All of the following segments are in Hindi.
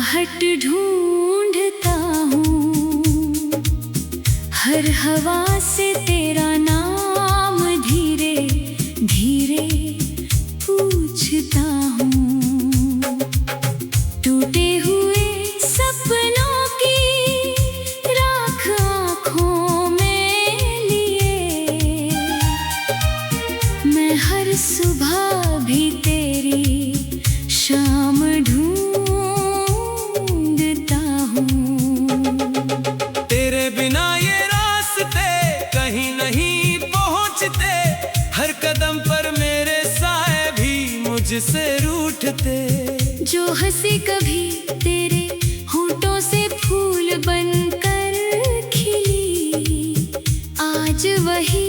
आहट ढूंढता हूँ, हर हवा से तेरा नाम धीरे धीरे पूछता हूँ। टूटे हुए सपनों की राख आँखों में लिए, मैं हर सुबह भी तेरी शाम ढूंढता हूँ। तेरे बिना ये रास्ते कहीं नहीं पहुँचते, हर कदम पर मेरे साए भी मुझसे रूठते। जो हंसी कभी तेरे होठों से फूल बनकर खिली, आज वही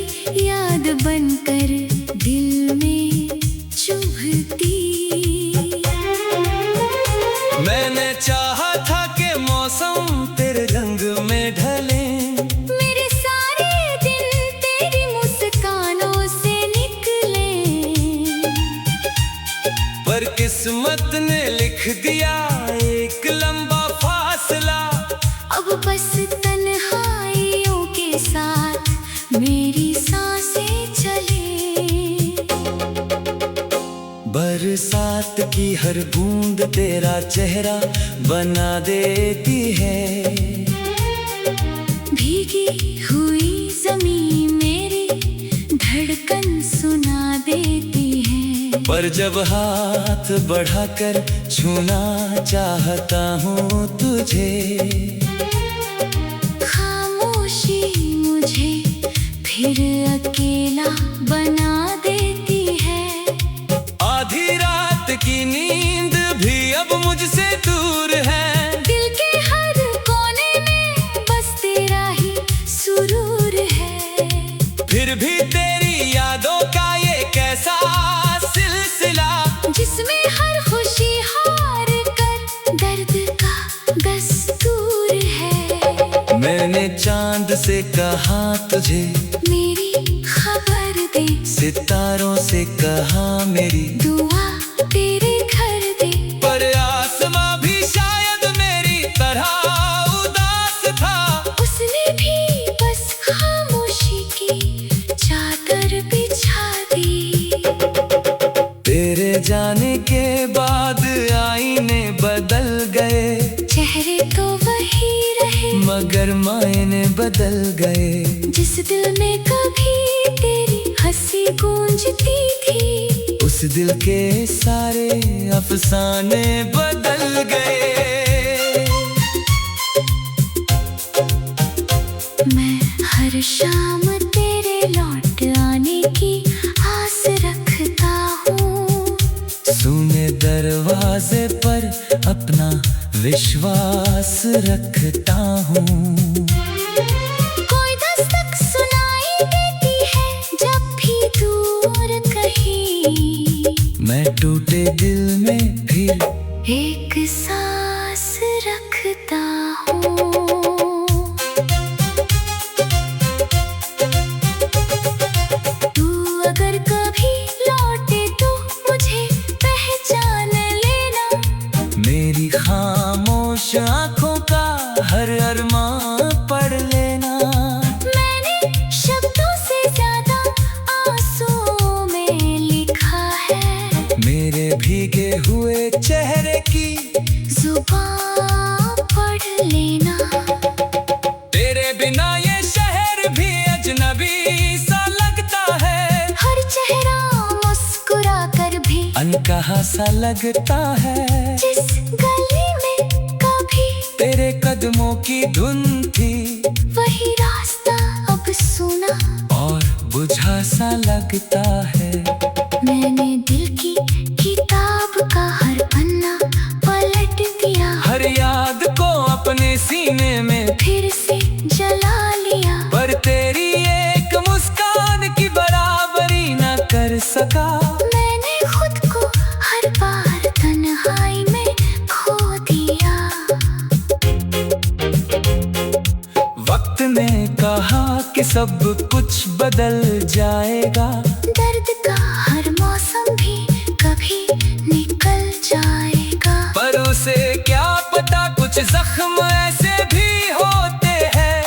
याद बनकर दिल में चुभती। मैंने चाहा था कि मौसम तेरे रंग में ढले, मेरे सारे दिन तेरी मुस्कानों से निकले, पर किस्मत ने लिख दिया एक लंबा फासला। अब बस तन्हाइयों के साथ मेरी सांसें चले। बरसात की हर बूंद तेरा चेहरा बना देती है, भीगी हुई ज़मीं मेरी धड़कन सुना देती है। पर जब हाथ बढ़ाकर छूना चाहता हूँ तुझे, खामोशी मुझे फिर अकेला बना देती है। आधी रात की नींद भी अब मुझसे दूर है, दिल के हर कोने में बस तेरा ही सुरूर है। फिर भी तेरी यादों का ये कैसा सिलसिला, जिसमें हर खुशी हार कर दर्द का दस्तूर है। मैंने चांद से कहा तुझे मेरी खबर दे, सितारों से कहा मेरी दुआ तेरे घर दे, पर आसमां भी शायद मेरी तरह उदास था। उसने भी बस खामोशी की चादर बिछा दी। तेरे जाने के बाद आईने बदल गए, चेहरे तो वही रहे मगर मायने बदल गए। जिस दिल में कभी तेरी हंसी गूंजती थी, उस दिल के सारे अफसाने बदल गए। मैं हर शाम तेरे लौट आने की आस रखता हूँ, सुने दरवाजे पर अपना विश्वास रखता हूँ। कोई दस्तक सुनाई देती है जब भी दूर कहीं, मैं टूटे दिल में फिर एक सांस रखता हूँ। तू अगर कभी लौटे तो मुझे पहचान लेना, मेरी खामोश आंखों का हर अरमान पढ़ लेना। मैंने शब्दों से ज्यादा आंसुओं में लिखा है, मेरे भीगे हुए चेहरे की जुबान पढ़ लेना। तेरे बिना ये शहर भी अजनबी सा लगता है, हर चेहरा मुस्कुरा कर भी अनकहा सा लगता है। जिस गली में कभी तेरे कदमों की धुन थी, वही रास्ता अब सुना और बुझा सा लगता है। मैंने दिल की किताब का हर पन्ना पलट दिया, हर याद को अपने सीने में फिर से जला लिया। पर तेरी एक मुस्कान की बराबरी न कर सका। मैंने खुद को हर बार तन्हाई में खो दिया। वक्त ने कहा कि सब कुछ बदल जाएगा, दर्द का हर मौसम भी कभी निकल जाएगा। पर उसे क्या पता कुछ जख्म ऐसे भी होते हैं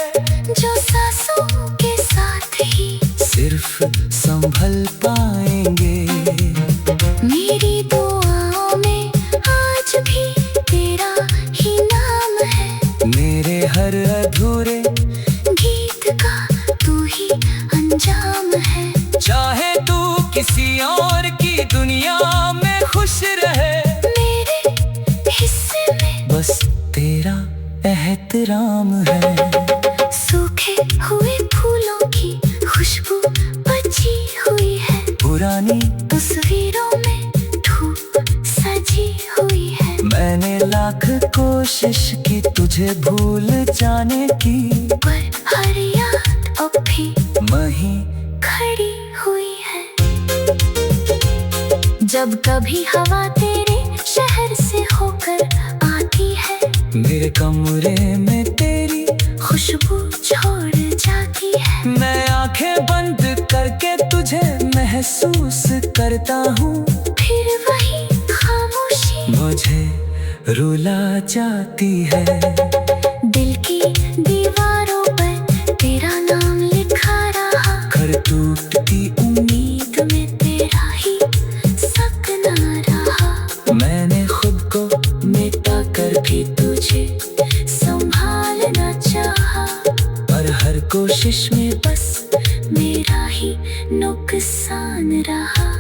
जो सांसों के साथ ही सिर्फ संभल पाएंगे। मेरी दुआओं में आज भी तेरा ही नाम है। मेरे हर अधूरे गीत का तू ही अंजाम है। चाहे तू किसी और की दुनिया में खुश रहे, मेरे हिस्से में बस तेरा एहतराम है। सूखे हुए फूलों की खुशबू बची हुई है। पुरानी तस्वीरों में धूप सजी हुई है। मैंने लाख कोशिश की तुझे भूल जाने की, पर हर याद अब भी वहीं खड़ी हुई है। जब कभी हवा तेरे शहर से होकर आती है, मेरे कमरे में तेरी खुशबू छोड़ जाती है। मैं आंखें बंद करके तुझे महसूस करता हूँ, फिर वही खामोशी मुझे रुला जाती है। दिल की दीवारों पर तेरा नाम लिखा रहा। कर टूटती उम्मीद में तेरा ही सपना रहा। मैंने खुद को मिटा कर भी तुझे संभालना चाहा, पर हर कोशिश में बस मेरा ही नुकसान रहा।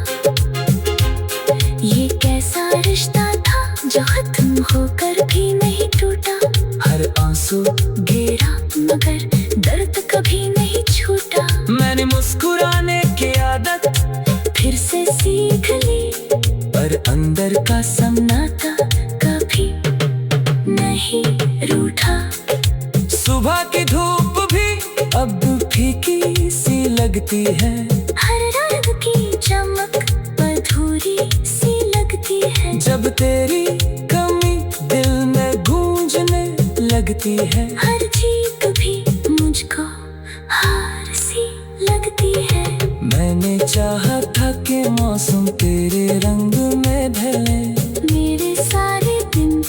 ये कैसा रिश्ता था जो खत्म होकर भी नहीं टूटा। हर आंसू गिरा मगर दर्द कभी नहीं छूटा। मैंने मुस्कुराने की आदत फिर से सीख ली, पर अंदर का सन्नाटा कभी नहीं रूठा। सुबह की धूप भी अब फीकी सी लगती है। हर रंग की चमक अधूरी सी लगती है। जब तेरी कमी दिल में गूंजने लगती है। हर जीत भी मुझको हार सी लगती है। मैंने चाहा था कि मौसम तेरे रंग में ढले, मेरे सारे दिन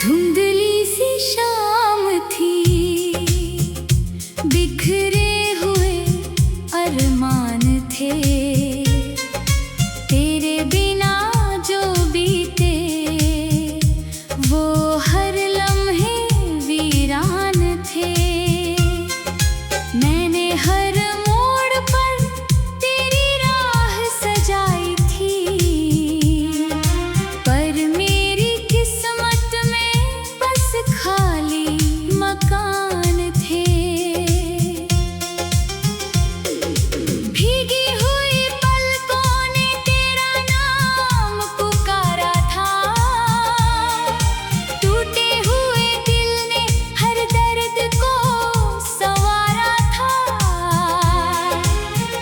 धुंधली सी शाम थी, बिखरे हुए अरमान थे। तेरे बिना जो बीते वो हर लम्हे वीरान थे। मैंने हर मोड़ पर तेरी राह सजाई थी, पर मेरी किस्मत में बस खाली मकान थे। भीगी हुई पलकों ने तेरा नाम पुकारा था। टूटे हुए दिल ने हर दर्द को संवारा था।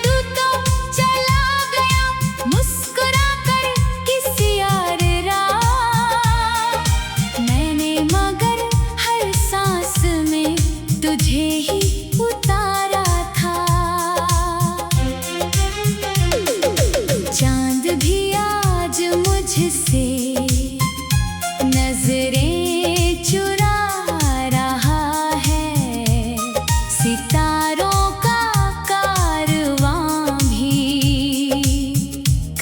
तू तो चला गया मुस्कुरा कर किसी और राह। मैंने मगर हर सांस में तुझे ही उतारा था। चांद भी आज मुझसे नजरें चुरा रहा है। सितारों का कारवां भी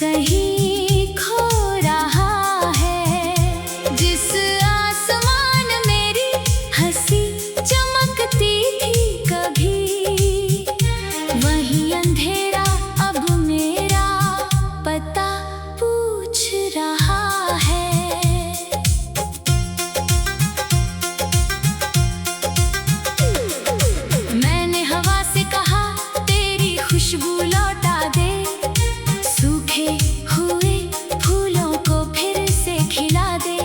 कहीं खो रहा है। जिस आसमान मेरी हंसी चमकती थी कभी, वही अंधेरा अब मेरा पता पूछ रहा है। मैंने हवा से कहा तेरी खुशबू लौटा दे। सूखे हुए फूलों को फिर से खिला दे।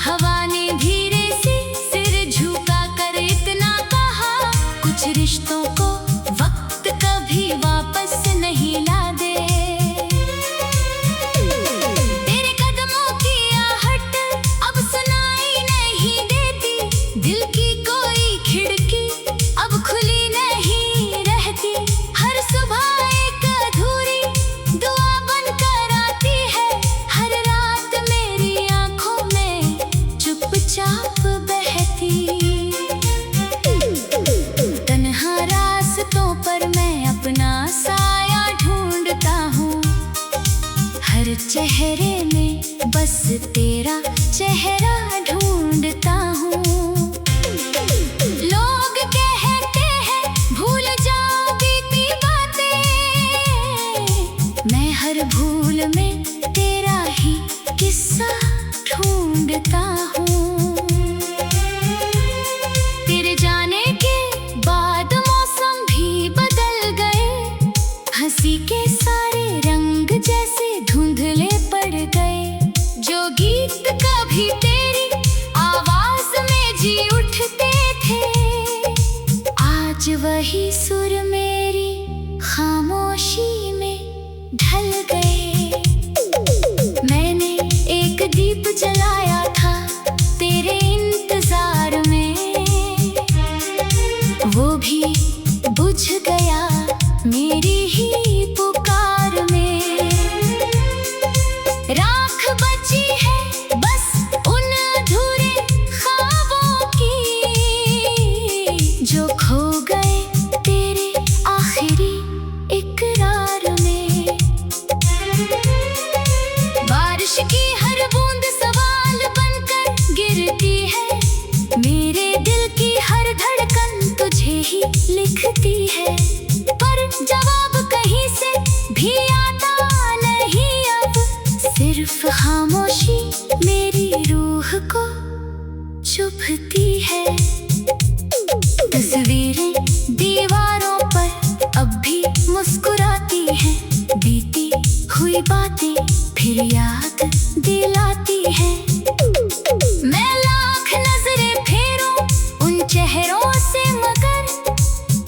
हवा ने धीरे से सिर झुका कर इतना कहा, कुछ रिश्तों को वक्त बस तेरा चेहरा ढूंढता हूँ। लोग कहते हैं भूल जाओ बीती बातें, मैं हर भूल में तेरा ही किस्सा ढूंढता हूँ। तेरे जाने के बाद मौसम भी बदल गए, हंसी के सारे रंग जैसे धुंधले पड़ गए। जो गीत कभी तेरी आवाज में जी उठते थे, आज वही सुर मेरी खामोशी में ढल गए। मैंने एक दीप जलाया था तेरे इंतजार में, वो भी बुझ गया मेरी ही पुकार में। राख बची है बस उन अधूरे ख्वाबों की, जो खो गए तेरे आखिरी इकरार में। बारिश की हर बूंद सवाल बनकर गिरती है, मेरे दिल की हर धड़कन तुझे ही लिखती है। पर जवाब कहीं से भी आता नहीं अब, सिर्फ खामोशी मेरी रूह को चुभती है। तस्वीरें दीवारों पर अब भी मुस्कुराती हैं, बीती हुई बातें फिर याद दिलाती हैं। मैं लाख नजरें फेरूं उन चेहरों से, मगर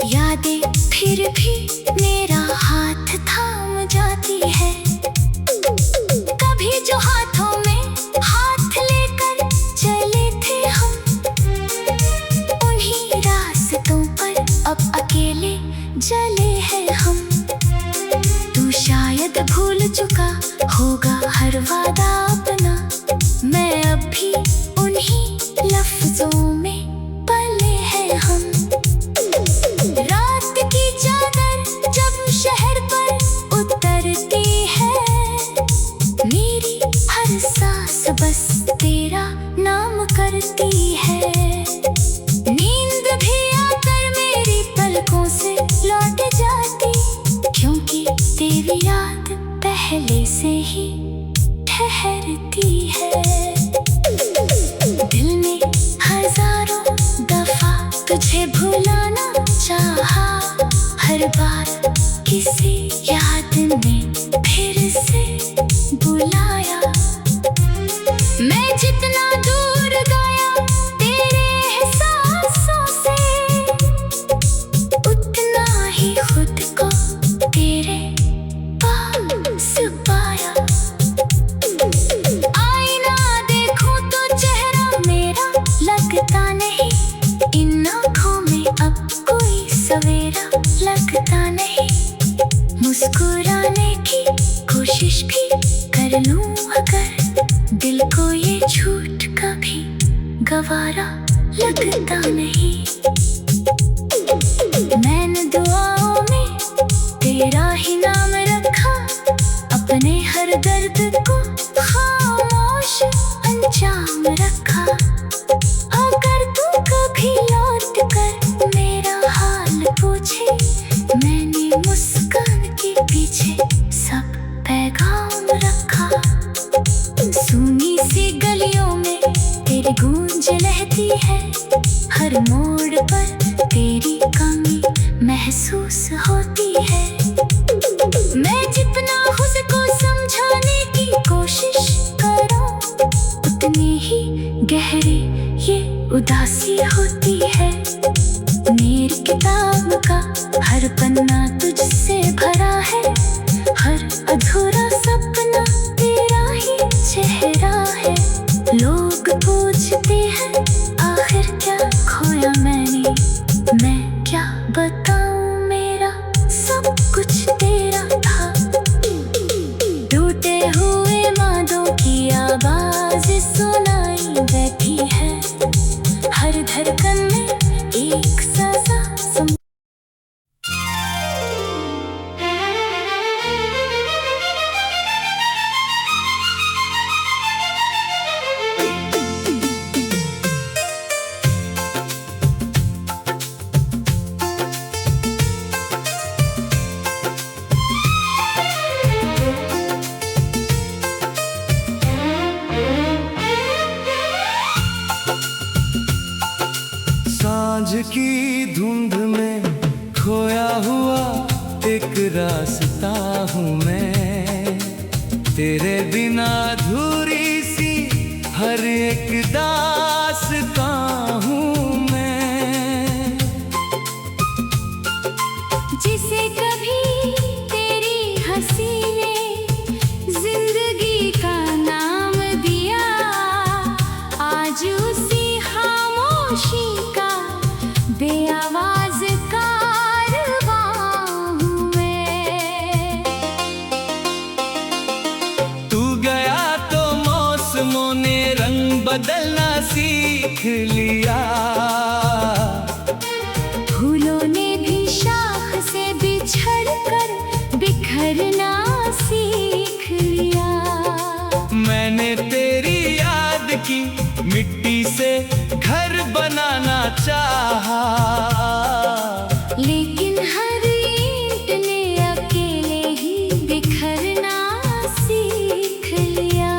यादें फिर भी मेरा हाथ थाम जाती है। कभी जो हाथों में हाथ लेकर चले थे हम, उन्हीं रास्तों पर अब अकेले चले हैं हम। तू शायद भूल चुका होगा हर वादा अपना, मैं अब भी उन्हीं लफ्जों में पले हैं हम। रात की चादर जब शहर पर उतरती है, मेरी हर सांस बस तेरा नाम करती है। नींद भी आकर मेरी पलकों से लौट जाती, क्योंकि तेरी याद पहले से ही ठहरती है। दिल ने हजारों दफा तुझे भुलाना चाहा, हर बार किसी याद ने फिर से बुलाया। मैं जितना दूर गया तेरे एहसासों से, उतना ही खुद को तेरे पास पाया। आईना देखूं तो चेहरा मेरा लगता नहीं, इन आँखों में अब कोई सवेरा लगता नहीं। मुस्कुराने की कोशिश भी कर लूं अगर, दिल को ये झूठ कभी गवारा लगता नहीं। मैंने दुआओं में तेरा ही नाम रखा, अपने हर दर्द को खामोश अंजाम रखा। अगर तू कभी लौट कर मेरा हाल पूछे, मैंने मुस्कान के पीछे सब पैगाम रखा। सूनी सी गलियों में तेरी गूंज लहती है, हर मोड़ पर तेरी कमी महसूस होती है। मैं जितना उसको समझाने की कोशिश करूं, उतनी ही गहरी ये उदासी होती है। मेरी किताब का हर पन्ना तुझसे भरा है, हर अधूरा सपना तेरा ही चेहरा है। लोग पूछते हैं आखिर क्या खोया मैंने, मैं क्या बताऊं मेरा सब कुछ तेरा था। टूटे हुए वादों की आवाज सुनाई बैठी है, हर धड़कन में एक सजा सुन। खोया हुआ एक रास्ता हूँ मैं, तेरे बिना अधूरी सी हर एक दास्तां हूँ मैं। जिसे कभी तेरी हंसी ने जिंदगी का नाम दिया, आज उसी खामोशी का बेआवाज कारवां हूँ मैं। तू गया तो मौसमों ने रंग बदलना सीख लिया, फूलों ने भी शाख से बिछड़कर बिखरना सीख लिया। मैंने तेरी याद की मिट्टी से घर बनाना चाहा, लेकिन हर ईंट ने अकेले ही बिखरना सीख लिया।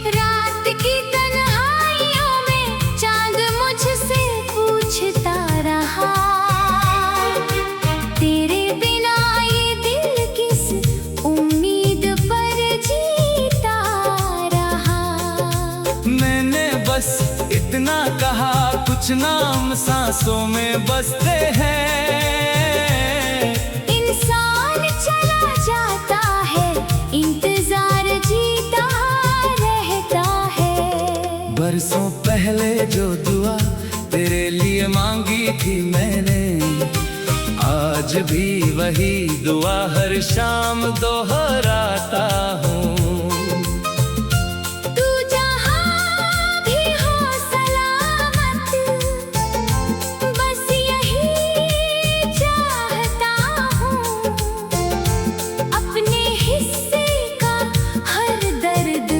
रात की तन्हाइयों में चांद मुझसे पूछता रहा, तेरे बिना ये दिल किस उम्मीद पर जीता रहा। मैंने बस इतना कहा, कुछ नाम सांसों में बसते हैं। इंसान चला जाता है, इंतजार जीता रहता है। बरसों पहले जो दुआ तेरे लिए मांगी थी मैंने, आज भी वही दुआ हर शाम दोहराता हूँ। तू जहाँ भी हो सलामत, बस यही चाहता हूँ। अपने हिस्से का हर दर्द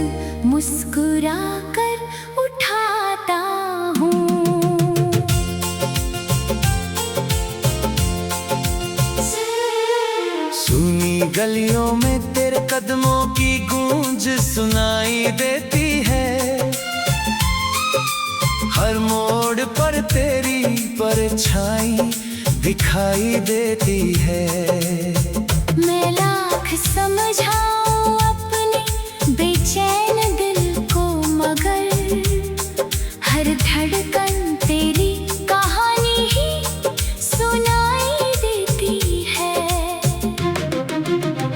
मुस्कुरा कर उठाता हूँ। सुनी गलियों में तेरे कदमों की गूंज सुनाई देती है, हर मोड़ पर तेरी परछाई दिखाई देती है। मैं लाख समझाऊं अपने बेचैन दिल को, मगर हर धड़कन तेरी कहानी ही सुनाई देती है।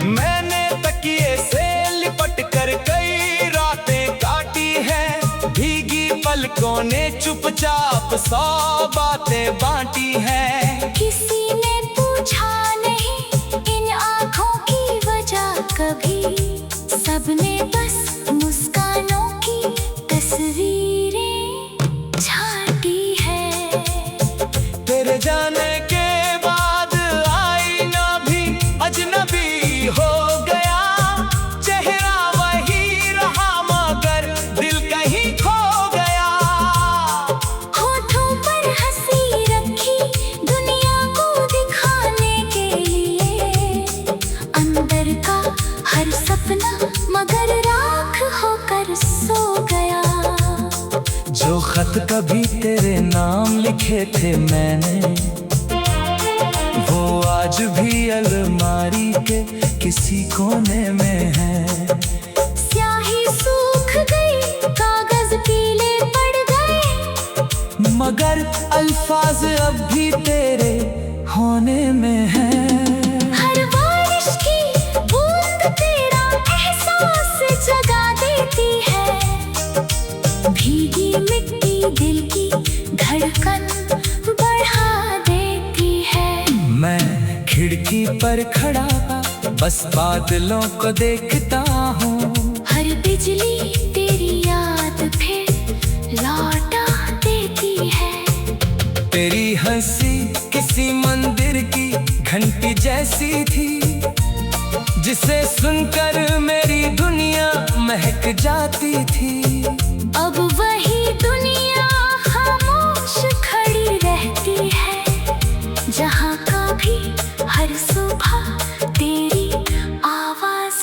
मैंने तकिए से लिपट कर कई रातें काटी है, भीगी पलकों ने चुपचाप 100 बातें बांटी है। किसी ने पूछा नहीं इन आँखों की वजह कभी, सबने बस मुस्कानों की तस्वीरें छाटी है। तेरे जाने के बाद आईना भी अजनबी हो गया, चेहरा वही रहा मगर दिल कहीं खो गया। होठों पर हंसी रखी दुनिया को दिखाने के लिए, अंदर का हर सपना मगर राख होकर सो गया। जो खत कभी तेरे नाम लिखे थे मैंने, वो आज भी अलमारी के किसी कोने में है। स्याही सूख गई, कागज पीले पड़ गए, मगर अल्फाज अब भी तेरे होने में है। हर बारिश की बूंद तेरा एहसास जगा देती है, भीगी मिट्टी दिल की धड़कन बढ़ा देती है। मैं खिड़की पर खड़ा बस बादलों को देखता हूँ, हर बिजली तेरी याद फिर लौटा देती है। तेरी हंसी किसी मंदिर की घंटी जैसी थी, जिसे सुनकर मेरी दुनिया महक जाती थी। अब वही दुनिया खामोश खड़ी रहती है, जहाँ का भी हर सुबह तेरी आवाज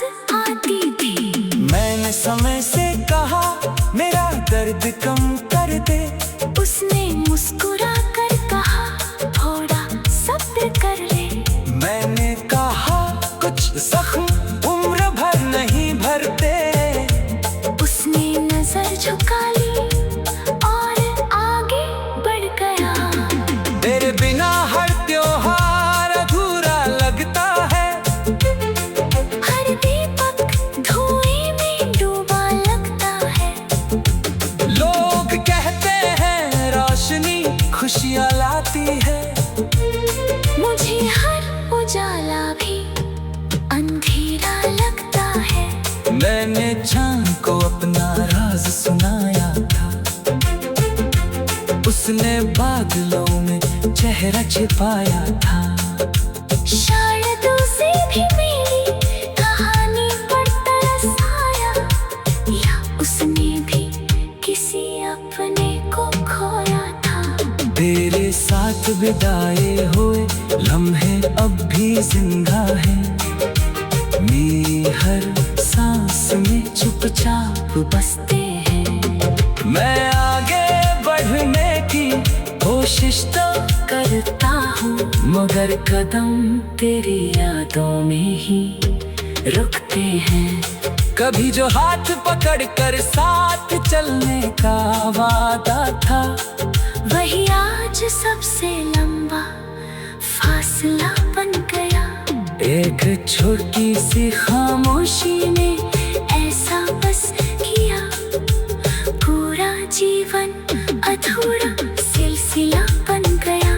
मैंने चांद को अपना राज सुनाया था, उसने बादलों में चेहरा छिपाया था। शायद उसे भी मेरी कहानी पर तरस आया, या उसने भी किसी अपने को खोया था। तेरे साथ बिताए हुए लम्हे अब भी जिंदा हैं, मेरी हर सांस में चुपचाप बसते हैं। मैं आगे बढ़ने की कोशिश तो करता हूँ, मगर कदम तेरी यादों में ही रुकते हैं। कभी जो हाथ पकड़ कर साथ चलने का वादा था, वही आज सबसे लंबा फासला बन गया। एक छोटी सी खामोशी ने ऐसा बस किया, पूरा जीवन अधूरा सिलसिला बन गया।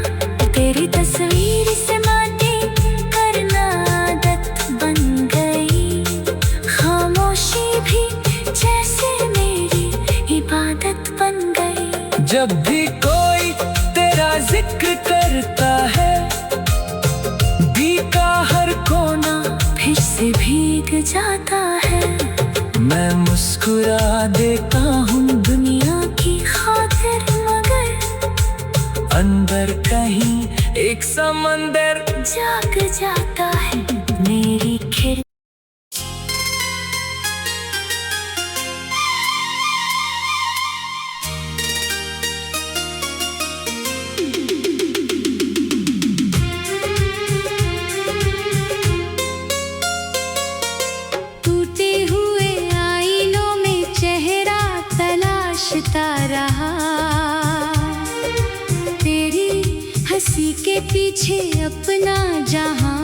तेरी तस्वीर से बातें करना आदत बन गई, खामोशी भी जैसे मेरी इबादत बन गई। जब भी कोई तेरा जिक्र करता है, का हर कोना फिर से भीग जाता है। मैं मुस्कुरा देता हूँ दुनिया की खातिर, मगर अंदर कहीं एक समंदर जाग जाता है। मेरी खिड़की रहा, तेरी हंसी के पीछे अपना जहां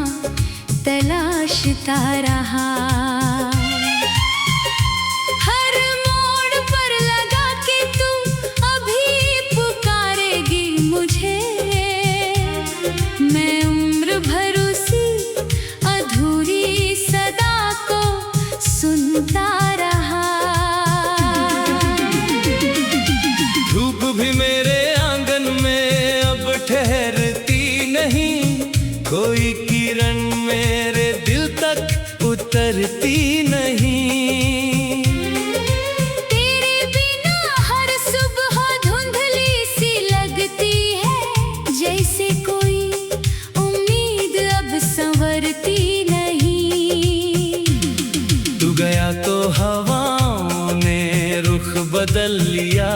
तलाशता रहा। हर मोड़ पर लगा के तू अभी पुकारेगी मुझे, मैं उम्र भर उसी अधूरी सदा को सुनता रहा। भी मेरे आंगन में अब ठहरती नहीं, कोई किरण मेरे दिल तक उतरती नहीं। तेरे बिना हर सुबह धुंधली सी लगती है, जैसे कोई उम्मीद अब संवरती नहीं। तू गया तो हवाओं ने रुख बदल लिया,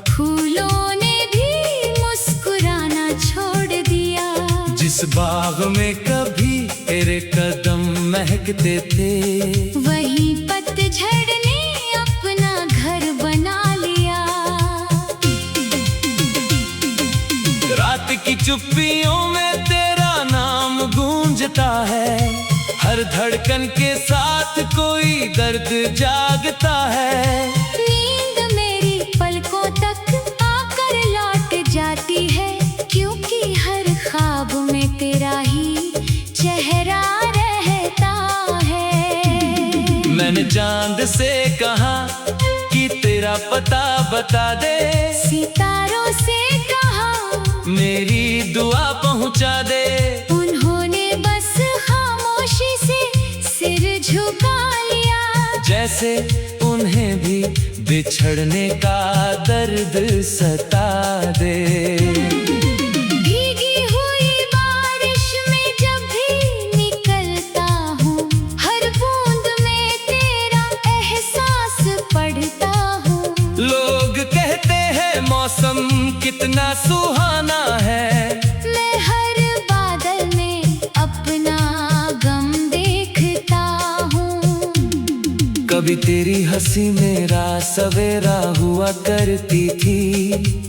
फूलों ने भी मुस्कुराना छोड़ दिया। जिस बाग में कभी तेरे कदम महकते थे, वही पतझड़ ने अपना घर बना लिया। रात की चुप्पियों में तेरा नाम गूंजता है, हर धड़कन के साथ कोई दर्द जागता है। नींद मेरी पलकों तक आकर लौट जाती है, क्योंकि हर ख्वाब में तेरा ही चेहरा रहता है। मैंने चांद से कहा कि तेरा पता बता दे, सितारों से कहा मेरी दुआ पहुंचा दे। उन्होंने बस खामोशी से सिर झुका लिया, जैसे उन्हें भी बिछड़ने का दर्द सता दे। भीगी हुई बारिश में जब भी निकलता हूँ, हर बूंद में तेरा एहसास पढ़ता हूँ। लोग कहते हैं मौसम कितना सुहाना है, मैं हर बादल में अपना गम देखता हूँ। कभी तेरी हंसी मेरा सवेरा हुआ करती थी,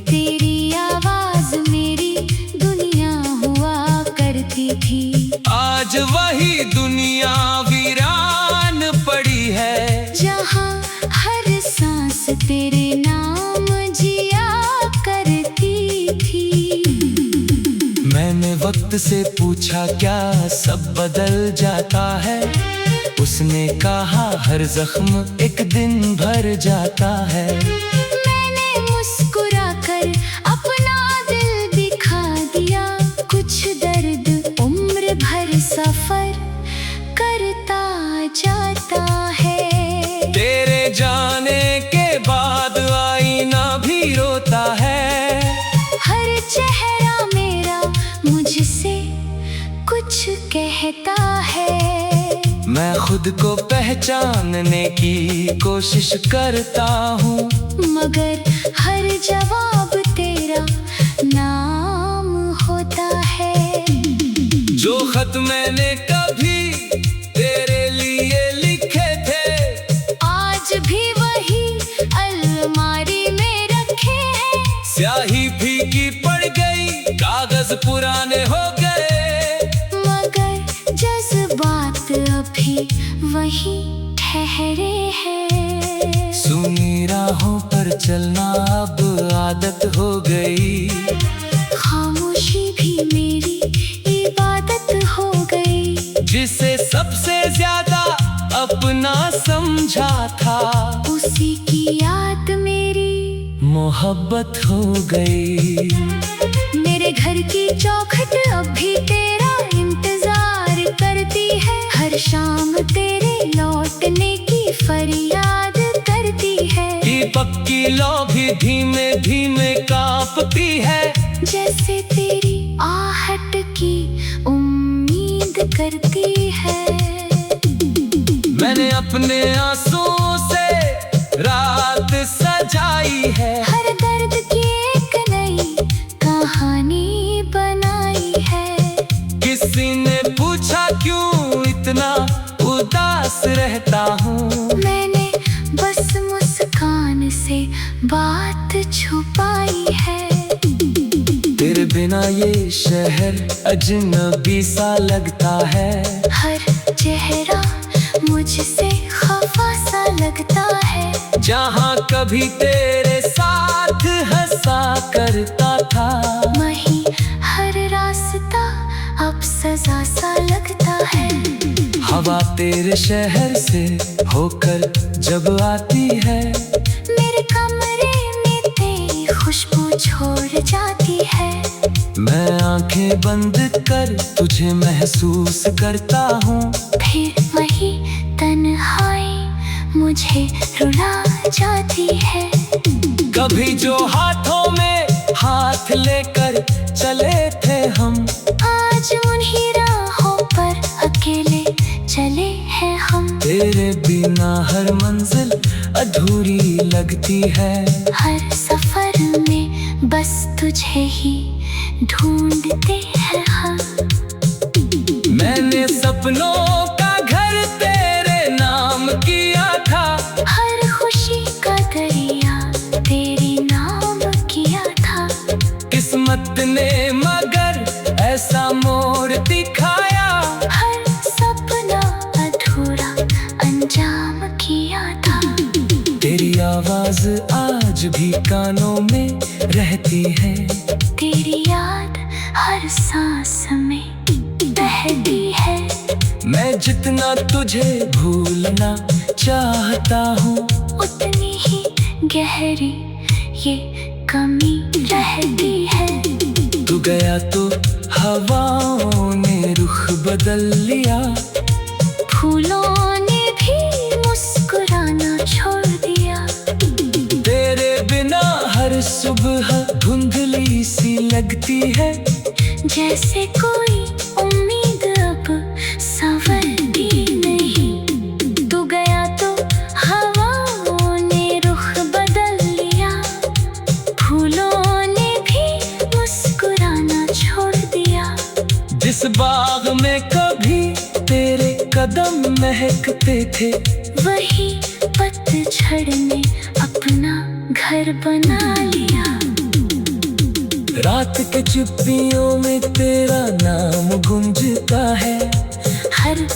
तेरी आवाज मेरी दुनिया हुआ करती थी। आज वही दुनिया वीरान पड़ी है, जहाँ हर सांस तेरे नाम जिया करती थी। मैंने वक्त से पूछा क्या सब बदल जाता है, उसने कहा हर जख्म एक दिन भर जाता है। मैंने मुस्कुराकर अपना दिल दिखा दिया, कुछ दर्द उम्र भर सफर करता जाता है। तेरे जाने के बाद आईना भी रोता है। हर चेहरा मेरा मुझसे कुछ कहता है। मैं खुद को पहचानने की कोशिश करता हूँ, मगर हर जवाब तेरा नाम होता है। जो खत मैंने कभी तेरे लिए लिखे थे, आज भी वही अलमारी में रखे हैं। स्याही फीकी पड़ गई, कागज पुराने हो गए, मगर जज्बात अभी वही ठहरे हैं। सुनी राहों पर चलना अब आदत हो गई, खामोशी भी मेरी इबादत हो गई। जिसे सबसे ज्यादा अपना समझा था, उसी की याद मेरी मोहब्बत हो गई। मेरे घर की चौखट अब भी तेरा इंतजार करती है। हर शाम तेरे लौटने की फरियाद करती है। दीपक की लौ भी धीमे धीमे कांपती है, जैसे तेरी आहट की उम्मीद करती है। मैंने अपने आंसुओं से रात सजाई है। हर दर्द की एक नई कहानी बनाई है। किसी ने पूछा क्यों इतना उदास रहता हूँ, मैंने बस मुस्कान से बात छुपाई है। तेरे बिना ये शहर अजनबी सा लगता है। हर चेहरा मुझसे खफा सा लगता है। जहाँ कभी तेरे साथ हंसा करता था, वहीं हर रास्ता अब सजा सा लगता है। हवा तेरे शहर से होकर जब आती है, मेरे कमरे में तेरी खुशबू छोड़ जाती है। मैं आंखें बंद कर तुझे महसूस करता हूँ, फिर वही तन्हाई मुझे रुला जाती है। कभी जो हाथों में हाथ लेकर चले थे हम, आज उन्हीं राहों पर अकेले चले हैं हम। तेरे बिना हर मंजिल अधूरी लगती है। हर सफर में बस तुझे ही ढूंढते हैं हम। मैंने सपनों का घर तेरे नाम किया था, हर खुशी का दरिया तेरे नाम किया था। किस्मत ने मगर ऐसा मोड़ दिखाया, हर सपना अधूरा अंजाम किया था। तेरी आवाज आज भी कानों में रहती है। तेरी याद हर सांस में बहती है। मैं जितना तुझे भूलना चाहता हूँ, उतनी ही गहरी ये कमी रहती है। तू गया तो हवाओं ने रुख बदल लिया, फूलों ने भी मुस्कुराना छोड़ दिया। तेरे बिना हर सुबह धुंधली सी लगती है, जैसे कोई उम्मीद अब संवरती नहीं। तू गया तो हवाओं ने रुख बदल लिया, फूलों ने भी मुस्कुराना छोड़ दिया। जिस बाग में कभी तेरे कदम महकते थे, वही पतझड़ ने अपना घर बना लिया। रात के चुप्पियों में तेरा नाम गूंजता है। हर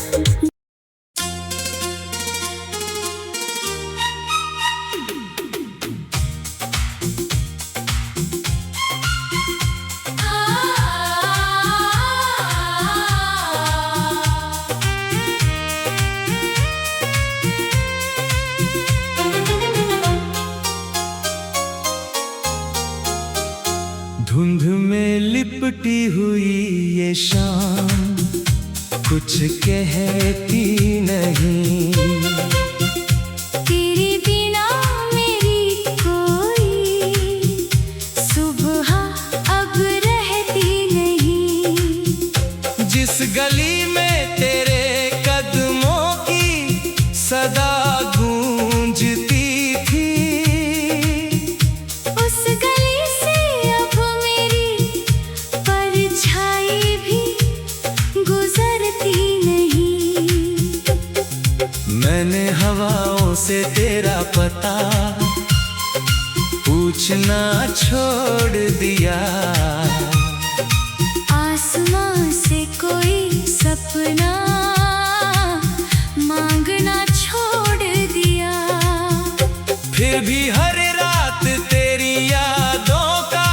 कुछ कहती नहीं। तेरे बिना मेरी कोई सुबह अब रहती नहीं। जिस गली में तेरे कदमों की सदा गूंजती थी, उस गली से अब मेरी परछाई भी गुजरती नहीं। मैंने हवाओं से तेरा पता पूछना छोड़ दिया। आसमां से कोई सपना मांगना छोड़ दिया। फिर भी हर रात तेरी यादों का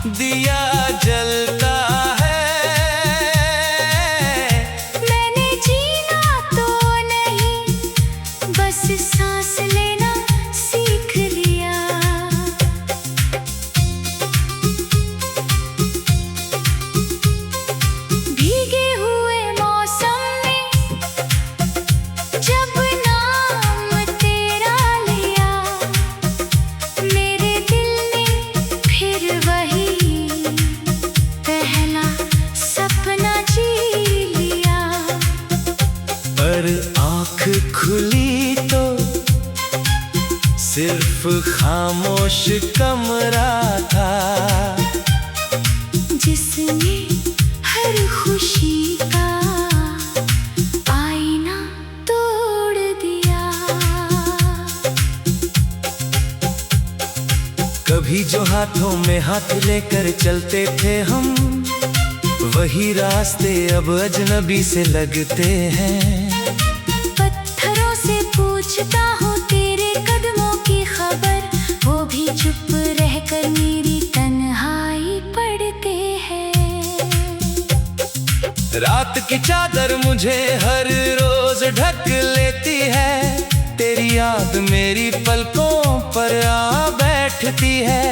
दिया जलता है। मैंने जीना तो नहीं, बस सांस लेना सीख लिया। भीगे हुए मौसम में जब नाम तेरा लिया, मेरे दिल ने फिर वही पहला सपना जी लिया। पर आँख खुली तो सिर्फ खामोश कमरा था, जिसने हर खुशी का आईना तोड़ दिया। कभी जो हाथों में हाथ लेकर चलते थे हम, वही रास्ते अब अजनबी से लगते हैं। पत्थरों से पूछता हूँ तेरे कदमों की खबर, वो भी चुप रहकर मेरी तन्हाई पढ़ते हैं। रात की चादर मुझे हर रोज ढक लेती है, तेरी याद मेरी पलकों पर आ बैठती है।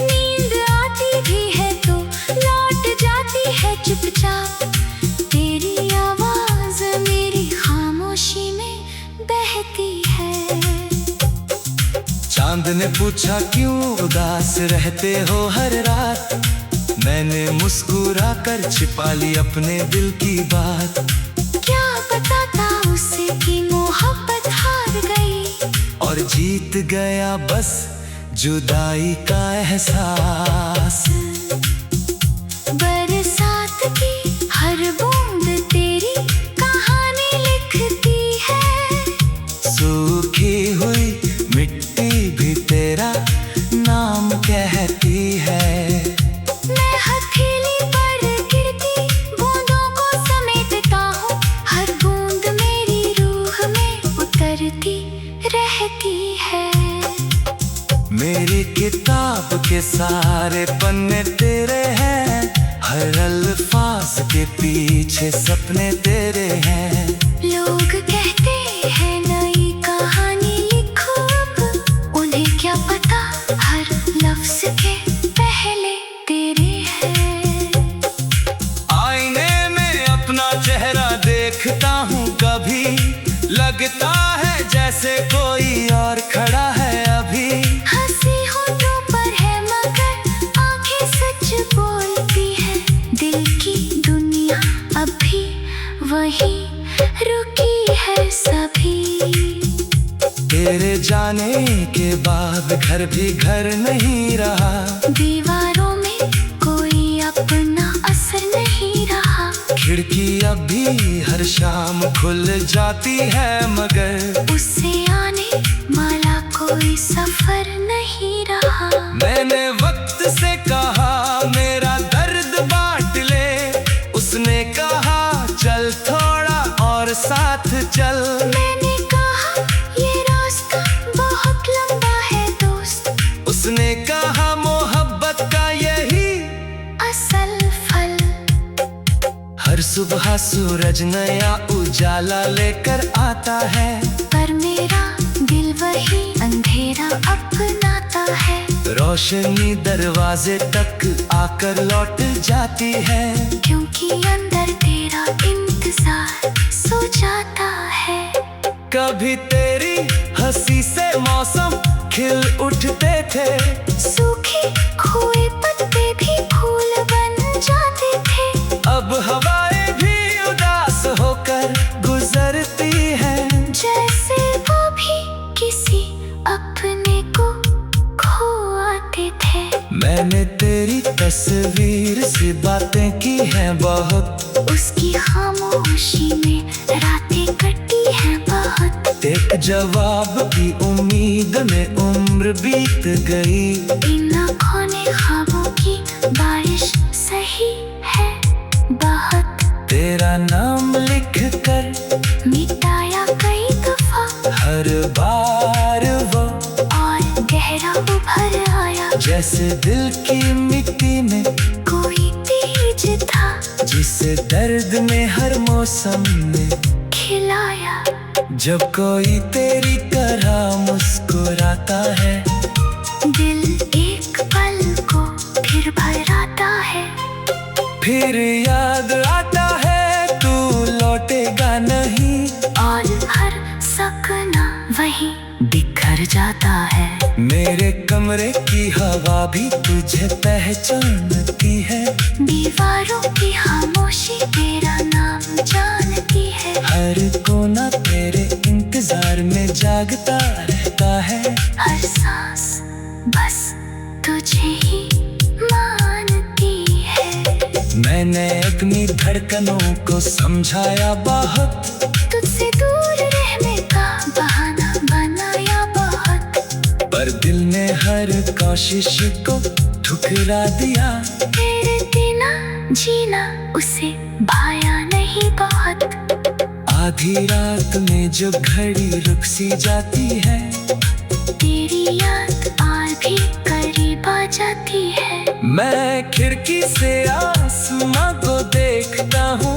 नींद आती भी है तो लौट जाती है चुपचाप, तेरी आवाज मेरी खामोशी में बहती है। चांद ने पूछा क्यों उदास रहते हो हर रात, मैंने मुस्कुरा कर छिपा ली अपने दिल की बात। क्या पता था उसे कि मोहब्बत हार गई, और जीत गया बस जुदाई का एहसास। बरसात की हर बूंद तेरी कहानी लिखती है, सूखी हुई मिट्टी भी तेरा नाम कहती है। मैं हथेली पर गिरती बूंदों को समेटता हूँ, हर बूंद मेरी रूह में उतरती रहती है। मेरी किताब के सारे पन्ने तेरे हैं, हर अल्फाज के पीछे सपने तेरे हैं। लोग कहते हैं नई कहानी लिखो अब, उन्हें क्या पता हर लफ्ज के पहले तेरे हैं। आईने में अपना चेहरा देखता हूँ कभी, लगता है जैसे कोई और खड़ा है अभी। हंसी होठों पर है मगर आंखें सच बोलती है, दिल की दुनिया अभी वही रुकी है सभी। तेरे जाने के बाद घर भी घर नहीं रहा, दीवारों में कोई अपना असर नहीं रहा। खिड़की अब भी हर शाम खुल जाती है, मगर उससे आने वाला कोई सफर नहीं रहा। मैंने वक्त से कहा मेरा दर्द बांट ले, उसने कहा चल थोड़ा और साथ चल। मैंने कहा ये रास्ता बहुत लंबा है दोस्त, उसने कहा मोहब्बत का यही असल फल। हर सुबह सूरज नया उजाला लेकर आता है, पर मेरा दिल वही अंधेरा अपनाता है। रोशनी दरवाजे तक आकर लौट जाती है, क्योंकि अंदर तेरा इंतजार इंतजार सो जाता है। कभी तेरी हंसी से मौसम खिल उठते थे, सूखे हुए पत्ते भी फूल बन जाते थे। अब हवाएं भी उदास होकर गुजरती हैं, जैसे वो भी किसी अपने को खो आते थे। मैंने तेरी तस्वीर से बातें की हैं बहुत, उसकी खामोशी में रातें कटी हैं बहुत। एक जवाब की उम्मीद में उम्र बीत गई, इन आँखों ने ख्वाबों की बारिश सही है बहुत। तेरा नाम लिख कर मिटाया कई दफा, हर बार वो और गहरा उभर आया। जैसे दिल की मिट्टी में कोई बीज था, जिसे दर्द में हर मौसम में खिलाया। जब कोई तेरी तरह मुस्कुराता है, दिल एक पल को फिर भराता है। फिर याद आता है तू लौटेगा नहीं, और हर सपना वहीं बिखर जाता है। मेरे कमरे की हवा भी तुझे पहचानती है, दीवारों की खामोशी तेरा नाम जानती है। हर कोना तेरे इंतजार में जागता रहता है। हर सांस बस तुझे ही मानती है। मैंने अपनी धड़कनों को समझाया बहुत, तुझसे दूर रहने का बहाना बनाया बहुत। पर दिल ने हर कोशिश को ठुकरा दिया। तेरे बिना जीना उसे भाया नहीं बहुत। आधी रात में जो घड़ी रुक सी जाती है, तेरी याद आज भी करीब आ जाती है। मैं खिड़की से आसमां को देखता हूँ,